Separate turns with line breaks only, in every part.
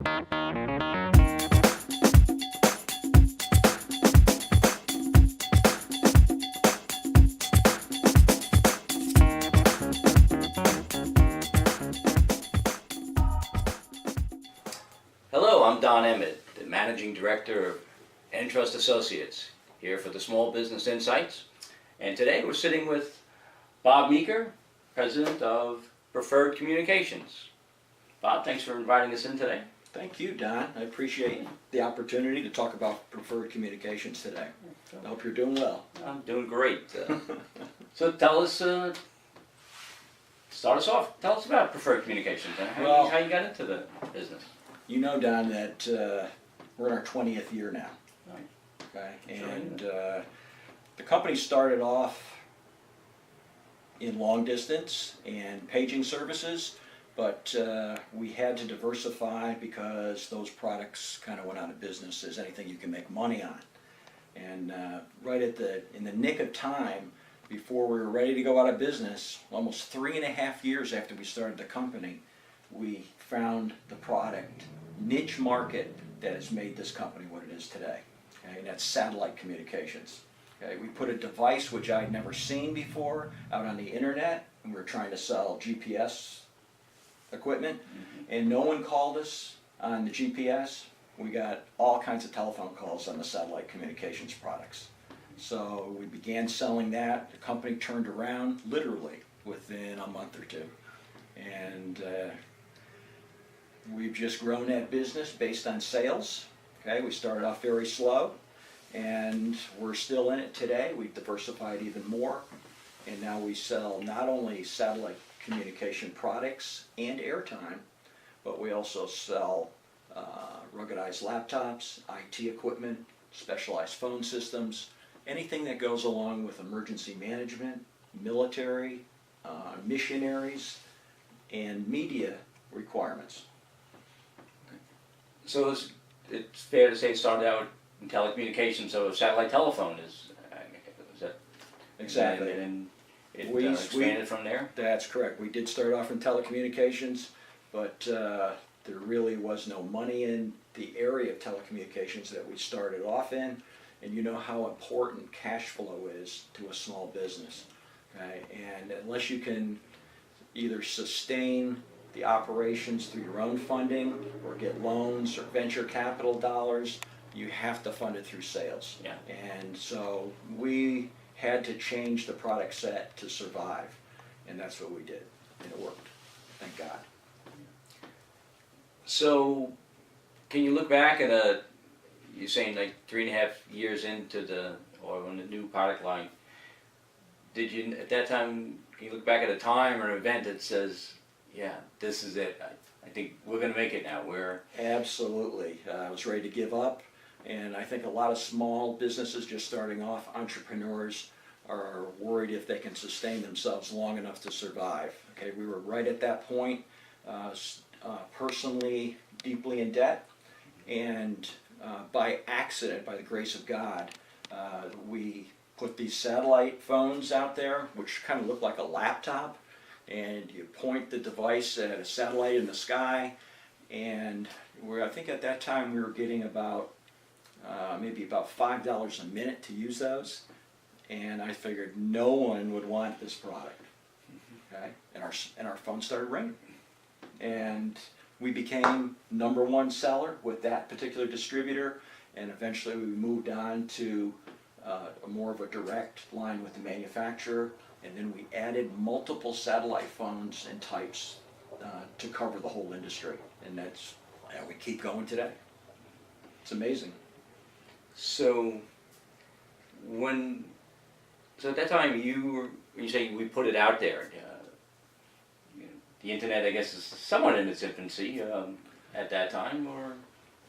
Hello, I'm Don Emmett, the Managing Director of Entrust Associates, here for the Small Business Insights. And today we're sitting with Bob Meeker, President of Preferred Communications. Bob, thanks for inviting us in today.
Thank you, Don. I appreciate the opportunity to talk about Preferred Communications today. I hope you're doing well.
I'm doing great. So tell us, start us off. Tell us about Preferred Communications and how you got into the business.
You know, Don, that we're in our 20th year now.
Right.
Okay,
Sure.
and the company started off in long distance and paging services, but we had to diversify because those products kind of went out of business as anything you can make money on. And right in the nick of time, before we were ready to go out of business, almost 3.5 years after we started the company, we found the product niche market that has made this company what it is today. Okay, and that's satellite communications. Okay, we put a device which I'd never seen before out on the internet, and we were trying to sell GPS equipment, and no one called us on the GPS. We got all kinds of telephone calls on the satellite communications products. So we began selling that. The company turned around literally within a month or two. And we've just grown that business based on sales. Okay, we started off very slow, and we're still in it today. We've diversified even more, and now we sell not only satellite communication products and airtime, but we also sell ruggedized laptops, IT equipment, specialized phone systems, anything that goes along with emergency management, military, missionaries, and media requirements.
So it's fair to say it started out in telecommunications, so satellite telephone is that
Exactly.
and it
We
expanded from there?
That's correct. We did start off in telecommunications, but there really was no money in the area of telecommunications that we started off in, and you know how important cash flow is to a small business. Okay? And unless you can either sustain the operations through your own funding or get loans or venture capital dollars, you have to fund it through sales.
Yeah.
And so we had to change the product set to survive, and that's what we did, and it worked, thank God.
So can you look back at you're saying like 3.5 years into on the new product line, did you at that time, can you look back at a time or an event that says, yeah, this is it, I think we're going to make it now?
Absolutely. I was ready to give up, and I think a lot of small businesses just starting off, entrepreneurs, are worried if they can sustain themselves long enough to survive. Okay, we were right at that point, personally deeply in debt, and by accident, by the grace of God, we put these satellite phones out there, which kind of look like a laptop, and you point the device at a satellite in the sky, and I think at that time we were getting about maybe about $5 a minute to use those, and I figured no one would want this product. Okay, and our phone started ringing, and we became #1 seller with that particular distributor, and eventually we moved on to more of a direct line with the manufacturer, and then we added multiple satellite phones and types to cover the whole industry, and we keep going today. It's amazing.
So at that time when you say we put it out there, the internet, I guess, is somewhat in its infancy at that time, or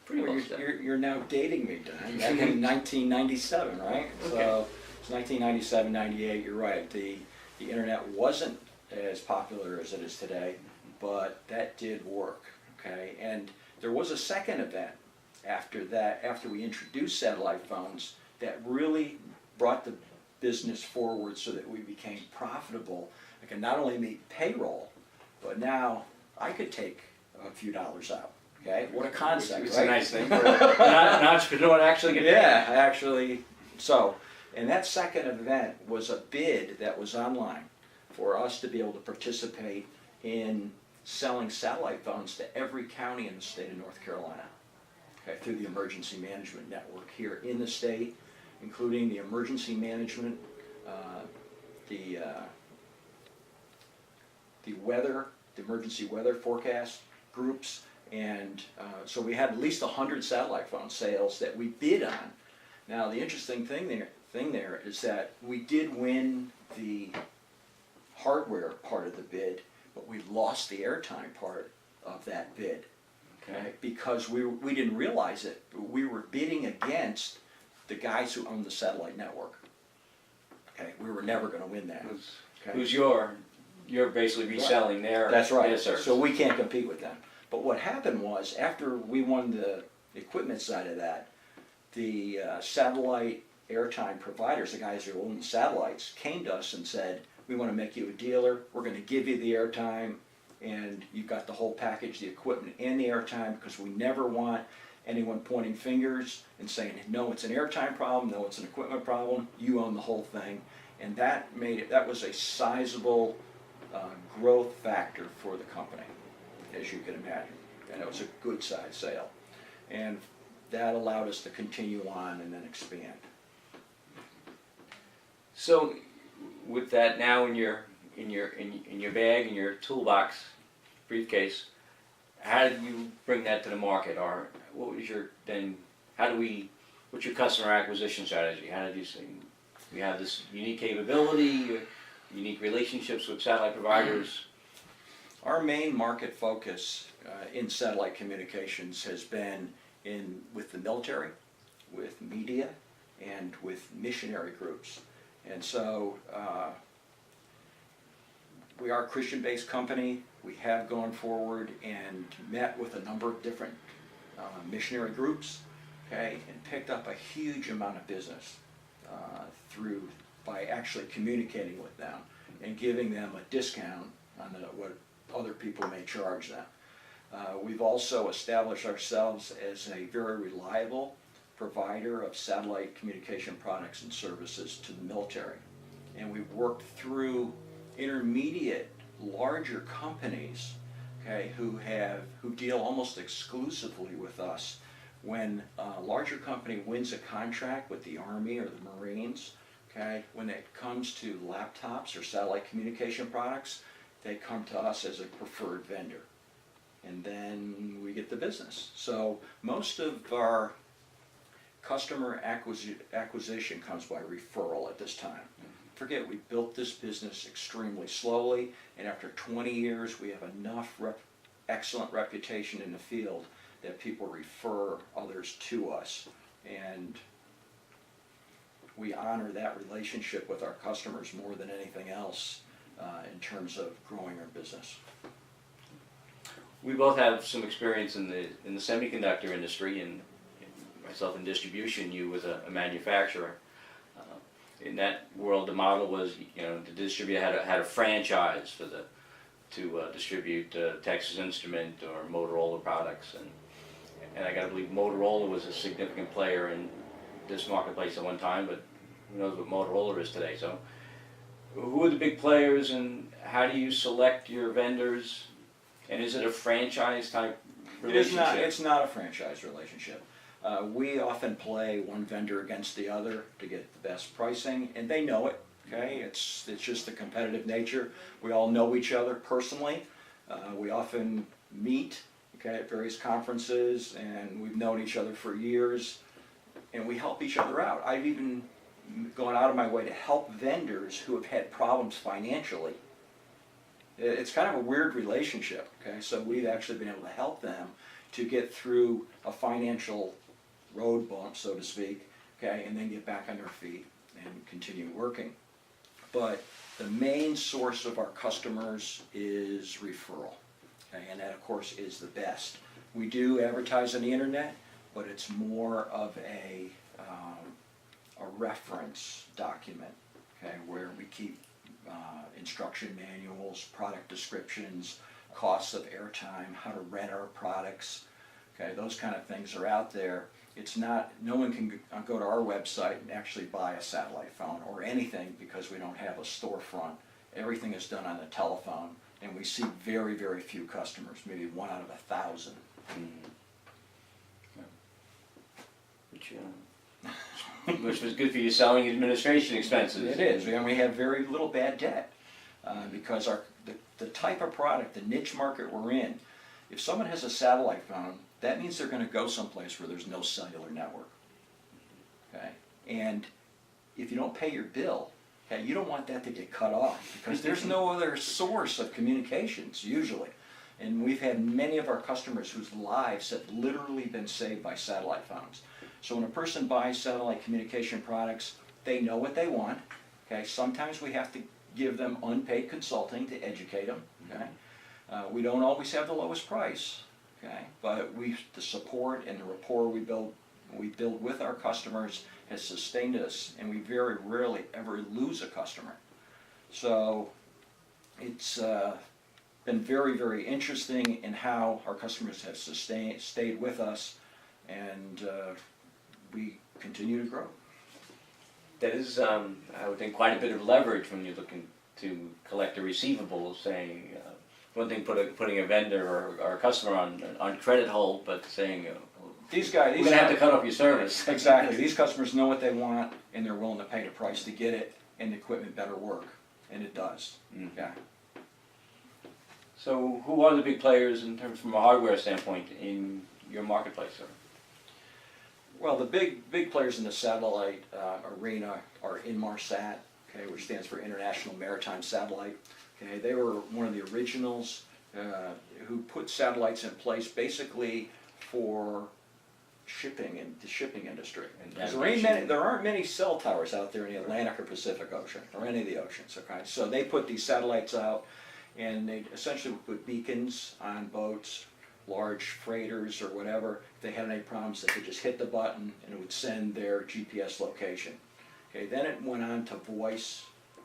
pretty
Well,
close to that.
you're now dating me, Don. Back in 1997, right?
Okay.
So it's 1997, 98. You're right. The internet wasn't as popular as it is today, but that did work. Okay, and there was a second event after that, after we introduced satellite phones, that really brought the business forward so that we became profitable. I can not only meet payroll, but now I could take a few dollars out. Okay, what a concept,
It's
right?
a nice thing for an entrepreneur to actually get paid.
Yeah, actually, so, and that second event was a bid that was online for us to be able to participate in selling satellite phones to every county in the state of North Carolina. Okay, through the emergency management network here in the state, including the emergency management, the weather, the emergency weather forecast groups, and so we had at least 100 satellite phone sales that we bid on. Now the interesting thing there is that we did win the hardware part of the bid, but we lost the airtime part of that bid. Okay, because we didn't realize it. We were bidding against the guys who own the satellite network. Okay, we were never going to win that. Okay?
Who's you're basically reselling their
That's right.
their service.
So we can't compete with them. But what happened was, after we won the equipment side of that, the satellite airtime providers, the guys who own the satellites, came to us and said, we want to make you a dealer, we're going to give you the airtime, and you've got the whole package, the equipment and the airtime, because we never want anyone pointing fingers and saying, no, it's an airtime problem, no, it's an equipment problem, you own the whole thing. And that was a sizable growth factor for the company, as you can imagine. And it was a good size sale. And that allowed us to continue on and then expand.
So, with that now in your bag, in your toolbox, briefcase, how did you bring that to the market, or what was your then? What's your customer acquisition strategy? How did you say we have this unique capability, unique relationships with satellite providers?
Our main market focus in satellite communications has been with the military, with media, and with missionary groups. And so we are a Christian-based company. We have gone forward and met with a number of different missionary groups, okay, and picked up a huge amount of business by actually communicating with them and giving them a discount on what other people may charge them. We've also established ourselves as a very reliable provider of satellite communication products and services to the military. And we've worked through intermediate, larger companies, okay, who deal almost exclusively with us. When a larger company wins a contract with the Army or the Marines, okay, when it comes to laptops or satellite communication products, they come to us as a preferred vendor. And then we get the business. So most of our customer acquisition comes by referral at this time. Forget, we built this business extremely slowly, and after 20 years we have enough excellent reputation in the field that people refer others to us. And we honor that relationship with our customers more than anything else in terms of growing our business.
We both have some experience in the semiconductor industry, and myself in distribution, you as a manufacturer. In that world, the model was, the distributor had a franchise to distribute Texas Instrument or Motorola products, and I got to believe Motorola was a significant player in this marketplace at one time, but who knows what Motorola is today. So, who are the big players, and how do you select your vendors? And is it a franchise type relationship?
It's not a franchise relationship. We often play one vendor against the other to get the best pricing, and they know it. Okay, it's just the competitive nature. We all know each other personally. We often meet, okay, at various conferences, and we've known each other for years, and we help each other out. I've even gone out of my way to help vendors who have had problems financially. It's kind of a weird relationship, okay? So we've actually been able to help them to get through a financial road bump, so to speak, okay, and then get back on their feet and continue working. But the main source of our customers is referral, okay, and that of course is the best. We do advertise on the internet, but it's more of a reference document, okay, where we keep instruction manuals, product descriptions, costs of airtime, how to rent our products, Okay, those kind of things are out there. It's not, no one can go to our website and actually buy a satellite phone or anything because we don't have a storefront. Everything is done on the telephone, and we see very, very few customers, maybe 1 out of 1,000.
Which was good for your selling administration expenses.
It is, and we have very little bad debt because the type of product, the niche market we're in, if someone has a satellite phone, that means they're going to go someplace where there's no cellular network. Okay, and if you don't pay your bill, okay, you don't want that to get cut off because there's no other source of communications usually. And we've had many of our customers whose lives have literally been saved by satellite phones. So when a person buys satellite communication products, they know what they want. Okay, sometimes we have to give them unpaid consulting to educate them. Okay, we don't always have the lowest price. Okay, but the support and the rapport we build with our customers has sustained us, and we very rarely ever lose a customer. So it's been very, very interesting in how our customers have stayed with us, and we continue to grow.
That is, I would think, quite a bit of leverage when you're looking to collect a receivable, saying, one thing putting a vendor or a customer on credit hold, but saying,
These guys,
we're going to have to cut off your service.
Exactly. These customers know what they want, and they're willing to pay the price to get it, and the equipment better work, and it does. Yeah.
So who are the big players in terms from a hardware standpoint in your marketplace, sir?
Well, the big players in the satellite arena are Inmarsat, okay, which stands for International Maritime Satellite. Okay, they were one of the originals who put satellites in place basically for shipping and the shipping industry. There aren't many cell towers out there in the Atlantic or Pacific Ocean or any of the oceans. Okay, so they put these satellites out, and they essentially put beacons on boats, large freighters or whatever. If they had any problems, they could just hit the button and it would send their GPS location. Okay, then it went on to voice,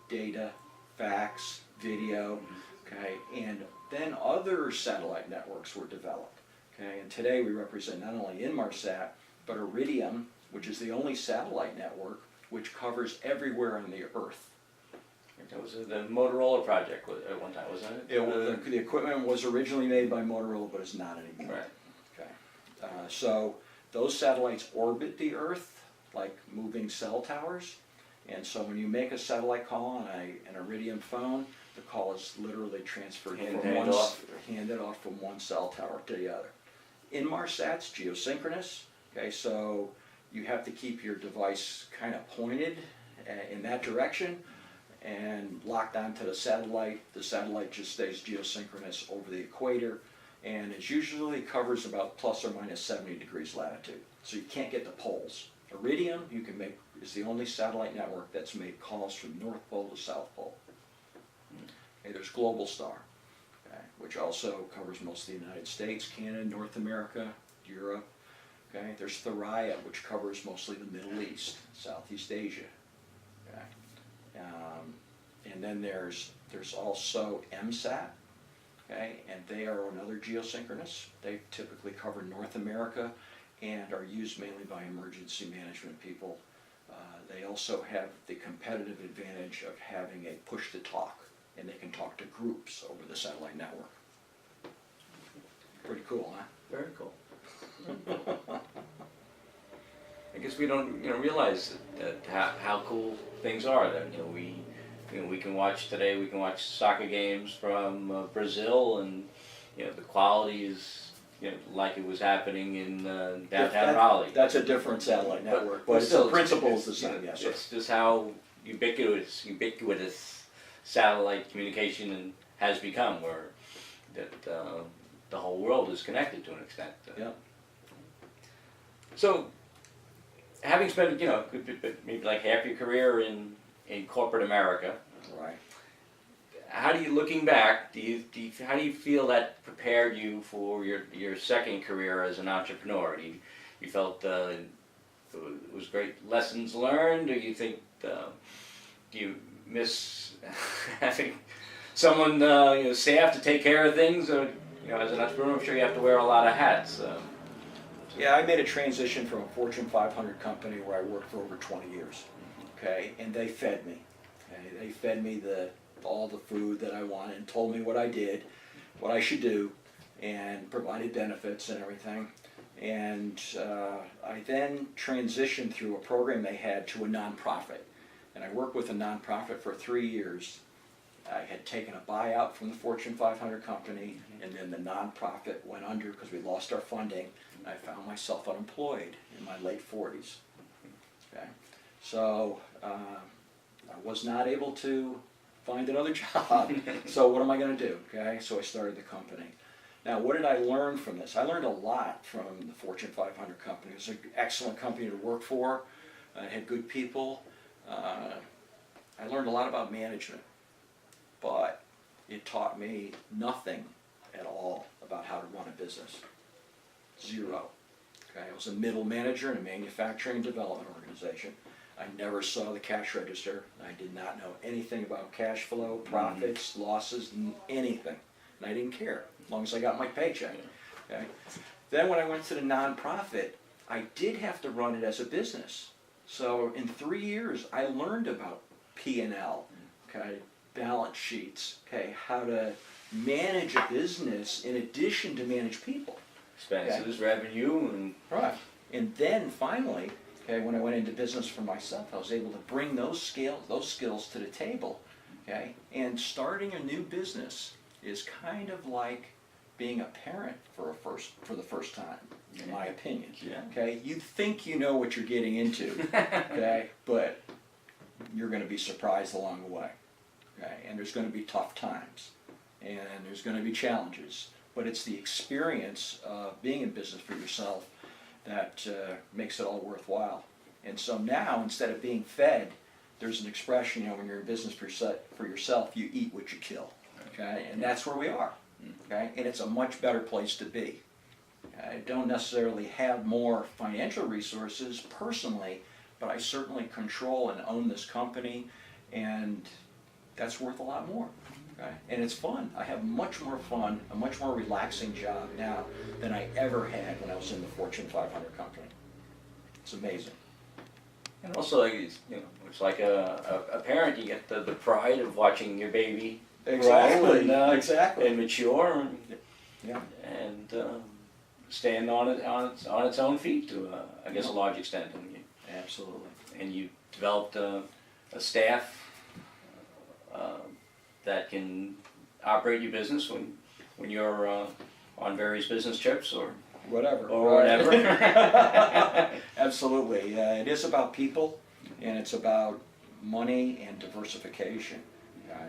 data, fax, video, okay, and then other satellite networks were developed. Okay, and today we represent not only Inmarsat, but Iridium, which is the only satellite network which covers everywhere on the Earth.
That was the Motorola project at one time, wasn't it?
The equipment was originally made by Motorola, but it's not anymore.
Right.
Okay. So those satellites orbit the Earth like moving cell towers, and so when you make a satellite call on an Iridium phone, the call is literally transferred handed off from one cell tower to the other. Inmarsat's geosynchronous. Okay, so you have to keep your device kind of pointed in that direction and locked onto the satellite. The satellite just stays geosynchronous over the equator, and it usually covers about plus or minus 70 degrees latitude. So you can't get the poles. Iridium is the only satellite network that's made calls from North Pole to South Pole. Okay, there's Globalstar, okay, which also covers most of the United States, Canada, North America, Europe. Okay, there's Thuraya, which covers mostly the Middle East, Southeast Asia. Okay. And then there's also MSAT, okay, and they are another geosynchronous. They typically cover North America and are used mainly by emergency management people. They also have the competitive advantage of having a push-to-talk, and they can talk to groups over the satellite network. Pretty cool, huh?
Very cool. I guess we don't realize that how cool things are. That we can watch today. We can watch soccer games from Brazil, and the quality is like it was happening in downtown Raleigh.
That's a different satellite network, but still, the principle is the same. Yes, sir.
It's just how ubiquitous satellite communication has become, where that the whole world is connected to an extent.
Yeah.
So, having spent maybe like half your career in corporate America,
right?
How do you, looking back, how do you feel that prepared you for your second career as an entrepreneur? You felt it was great lessons learned, or you think do you miss having someone staff to take care of things? Or as an entrepreneur, I'm sure you have to wear a lot of hats.
Yeah, I made a transition from a Fortune 500 company where I worked for over 20 years, okay, and they fed me. Okay? They fed me all the food that I wanted and told me what I did, what I should do, and provided benefits and everything. And I then transitioned through a program they had to a nonprofit. And I worked with a nonprofit for 3 years. I had taken a buyout from the Fortune 500 company, and then the nonprofit went under because we lost our funding. And I found myself unemployed in my late 40s. Okay, so I was not able to find another job. So what am I going to do? Okay, so I started the company. Now, what did I learn from this? I learned a lot from the Fortune 500 company. It was an excellent company to work for. It had good people. I learned a lot about management, but it taught me nothing at all about how to run a business. Zero. Okay, I was a middle manager in a manufacturing and development organization. I never saw the cash register. I did not know anything about cash flow, profits, losses, anything. And I didn't care, as long as I got my paycheck. Okay? Then when I went to the nonprofit, I did have to run it as a business. So in 3 years, I learned about P&L, okay, balance sheets, okay, how to manage a business in addition to manage people.
Expenses, revenue, and
Right. And then finally, okay, when I went into business for myself, I was able to bring those skills to the table. Okay? And starting a new business is kind of like being a parent for the first time, in my opinion.
Yeah.
Okay? You think you know what you're getting into, okay, but you're going to be surprised along the way. Okay? And there's going to be tough times, and there's going to be challenges, but it's the experience of being in business for yourself that makes it all worthwhile. And so now, instead of being fed, there's an expression, when you're in business for yourself, you eat what you kill. Okay? And that's where we are. Okay? And it's a much better place to be. I don't necessarily have more financial resources personally, but I certainly control and own this company, and that's worth a lot more. Okay? And it's fun. I have much more fun, a much more relaxing job now than I ever had when I was in the Fortune 500 company. It's amazing.
And also, like, it's like a parent. You get the pride of watching your baby grow and mature, and
Yeah.
and stand on its own feet to I guess a large extent.
Absolutely.
And you developed a staff that can operate your business when you're on various business trips or
Whatever.
whatever.
Absolutely. It is about people, and it's about money and diversification.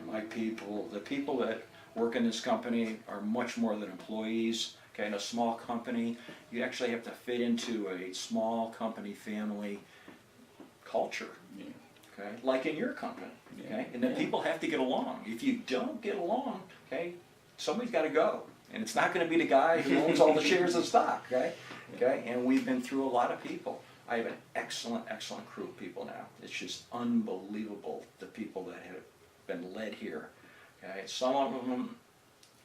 My people, the people that work in this company are much more than employees. Okay, in a small company, you actually have to fit into a small company family culture.
Yeah.
Okay, like in your company. Okay, and then
Yeah.
people have to get along. If you don't get along, okay, somebody's got to go, and it's not going to be the guy who owns all the shares of stock. Okay, okay, and we've been through a lot of people. I have an excellent crew of people now. It's just unbelievable, the people that have been led here. Okay, some of them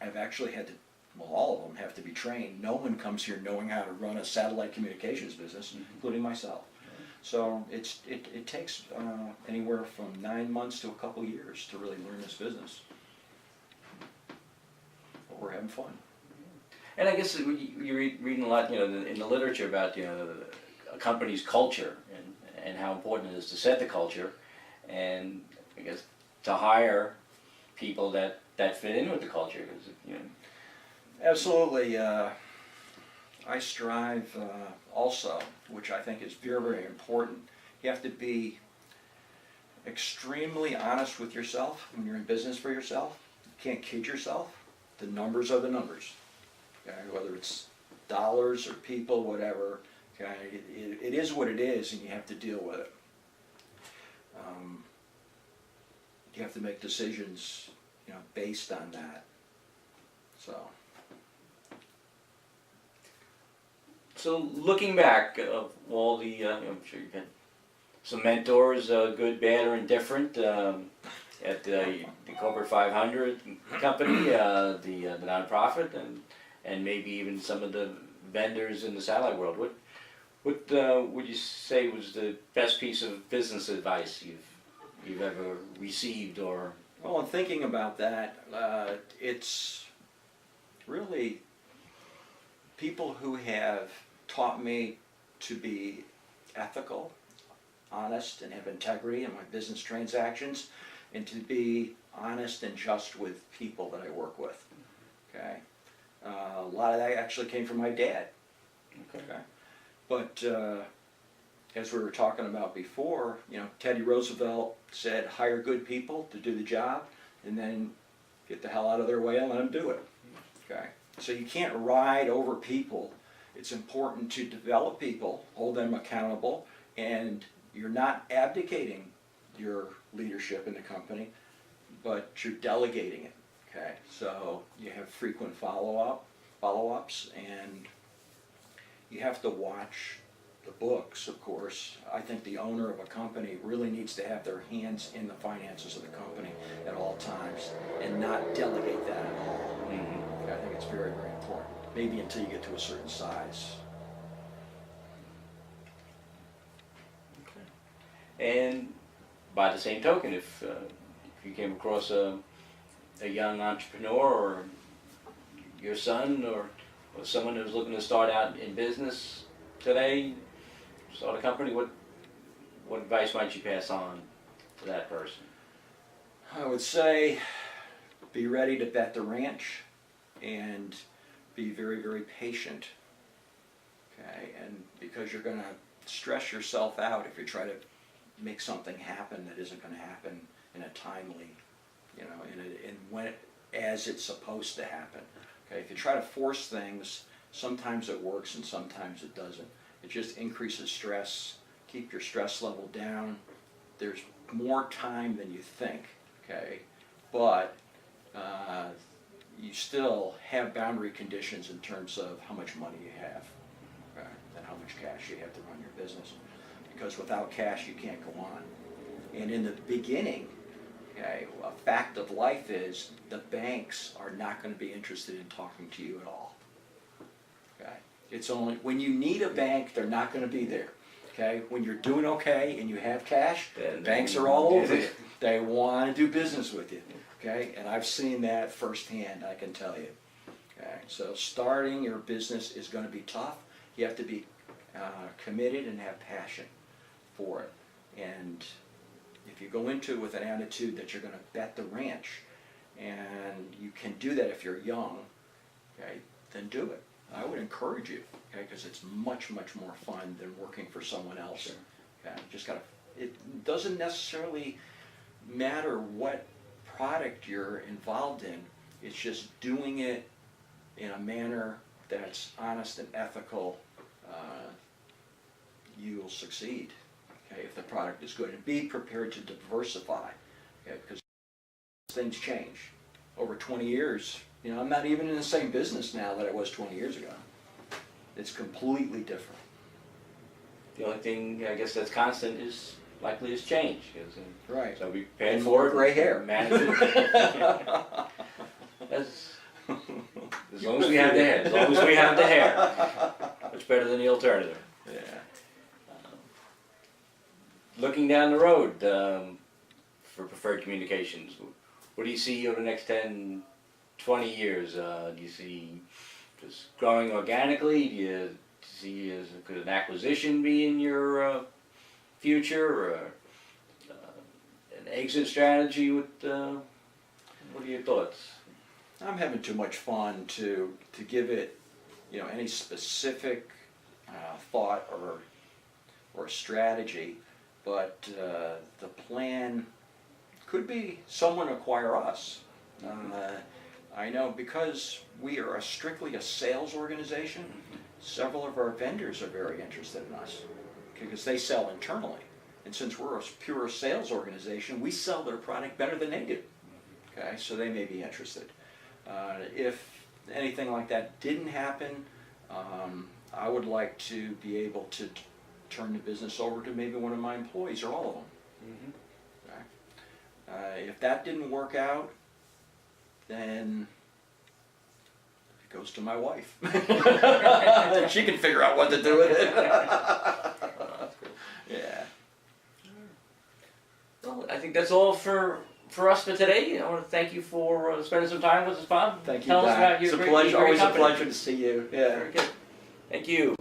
have actually had to, well, all of them have to be trained. No one comes here knowing how to run a satellite communications business, including myself. So it takes anywhere from 9 months to a couple years to really learn this business. But we're having fun.
And I guess you're reading a lot, in the literature about a company's culture and how important it is to set the culture, and I guess to hire people that fit in with the culture. 'Cause,
Absolutely. I strive also, which I think is very, very important. You have to be extremely honest with yourself when you're in business for yourself. You can't kid yourself. The numbers are the numbers. Okay? Whether it's dollars or people, whatever. Okay? It is what it is, and you have to deal with it. You have to make decisions, based on that. So.
So looking back of all the, I'm sure you've had some mentors, good, bad, or indifferent, at the Corporate 500 company, the nonprofit, and maybe even some of the vendors in the satellite world. What would you say was the best piece of business advice you've ever received or?
Well, in thinking about that, it's really people who have taught me to be ethical, honest, and have integrity in my business transactions, and to be honest and just with people that I work with. Okay, a lot of that actually came from my dad. Okay, but as we were talking about before, you know, Teddy Roosevelt said, "Hire good people to do the job, and then get the hell out of their way and let them do it." Okay, so you can't ride over people. It's important to develop people, hold them accountable, and you're not abdicating your leadership in the company, but you're delegating it. Okay, so you have frequent follow-ups, and you have to watch the books, of course. I think the owner of a company really needs to have their hands in the finances of the company at all times and not delegate that at all.
Mm-hmm.
I think it's very, very important. Maybe until you get to a certain size.
And by the same token, if you came across a young entrepreneur or your son or someone who's looking to start out in business today, start a company, what advice might you pass on to that person?
I would say be ready to bet the ranch and be very, very patient. Okay, and because you're going to stress yourself out if you try to make something happen that isn't going to happen in a timely, you know, in when as it's supposed to happen. Okay, if you try to force things, sometimes it works and sometimes it doesn't. It just increases stress. Keep your stress level down. There's more time than you think. Okay, but you still have boundary conditions in terms of how much money you have, okay, and how much cash you have to run your business. Because without cash, you can't go on. And in the beginning, okay, a fact of life is the banks are not going to be interested in talking to you at all. Okay, it's only when you need a bank, they're not going to be there. Okay, when you're doing okay and you have cash, banks are all over you. They want to do business with you. Okay, and I've seen that firsthand, I can tell you. Okay, so starting your business is going to be tough. You have to be committed and have passion for it. And if you go into it with an attitude that you're going to bet the ranch, and you can do that if you're young, okay, then do it. I would encourage you, okay, because it's much, much more fun than working for someone else.
Sure.
Okay, just gotta. It doesn't necessarily matter what product you're involved in. It's just doing it in a manner that's honest and ethical. You will succeed. Okay, if the product is good, and be prepared to diversify. Okay, because things change. Over 20 years, you know, I'm not even in the same business now that I was 20 years ago. It's completely different.
The only thing I guess that's constant is likely is change.
Right.
So be prepared
And
for
more
it,
gray hair.
manage it. That's, as long as we have the hair. As long as we have the hair. It's better than the alternative.
Yeah.
Looking down the road for Preferred Communications, what do you see over the next 10, 20 years? Do you see just growing organically? Do you see could an acquisition be in your future, or an exit strategy? What are your thoughts?
I'm having too much fun to give it, you know, any specific thought or strategy, but the plan could be someone acquire us. I know because we are strictly a sales organization, several of our vendors are very interested in us because they sell internally. And since we're a pure sales organization, we sell their product better than they do. Okay, so they may be interested. If anything like that didn't happen, I would like to be able to turn the business over to maybe one of my employees or all of them. Okay. If that didn't work out, then goes to my wife. She can figure out what to do with it.
That's good.
Yeah.
Well, I think that's all for us for today. I want to thank you for spending some time with us, Bob.
Thank you,
Tell us
Doc.
about your
It's a
great,
pleasure.
your great
Always
company.
a pleasure to see you. Yeah.
Very good. Thank you.